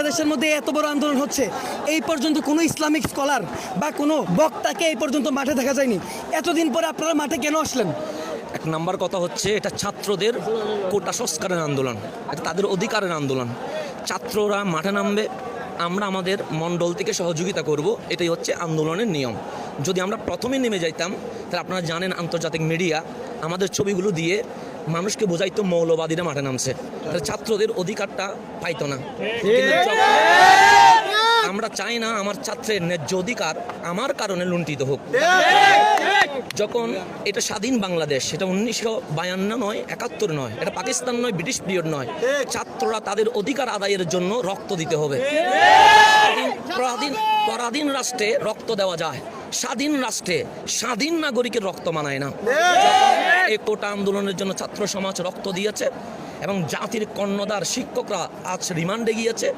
বাংলাদেশের মধ্যে এত বড় আন্দোলন হচ্ছে, এই পর্যন্ত কোনো ইসলামিক স্কলার বা কোনো বক্তাকে এই পর্যন্ত মাঠে দেখা যায়নি। এতদিন পরে আপনারা মাঠে কেন আসলেন? এক নাম্বার কথা হচ্ছে, এটা ছাত্রদের কোটা সংস্কারের আন্দোলন, এটা তাদের অধিকারের আন্দোলন। ছাত্ররা মাঠে নামবে, আমরা আমাদের মণ্ডল থেকে সহযোগিতা করব, এটাই হচ্ছে আন্দোলনের নিয়ম। যদি আমরা প্রথমে নেমে যাইতাম, তাহলে আপনারা জানেন আন্তর্জাতিক মিডিয়া আমাদের ছবিগুলো দিয়ে মানুষকে বোঝাইতো মৌলবাদীরা মাঠে নামছে, তাহলে ছাত্রদের অধিকারটা পাইতো না। আমরা চাই না আমার ছাত্রের ন্যায্য অধিকার আমার কারণে লুণ্ঠিত হোক। যখন এটা স্বাধীন বাংলাদেশ, সেটা 1952 নয়, 71 নয়, এটা পাকিস্তান নয়, ব্রিটিশ পিরিয়ড নয়। ছাত্ররা তাদের অধিকার আদায়ের জন্য রক্ত দিতে হবে। পরাধীন রাষ্ট্রে রক্ত দেওয়া যায়, স্বাধীন রাষ্ট্রে স্বাধীন নাগরিকের রক্ত মানায় না। এই কোটা আন্দোলনের জন্য ছাত্র সমাজ রক্ত দিয়েছে এবং জাতির কর্ণধার শিক্ষকরা আজ রিমান্ডে গিয়েছে।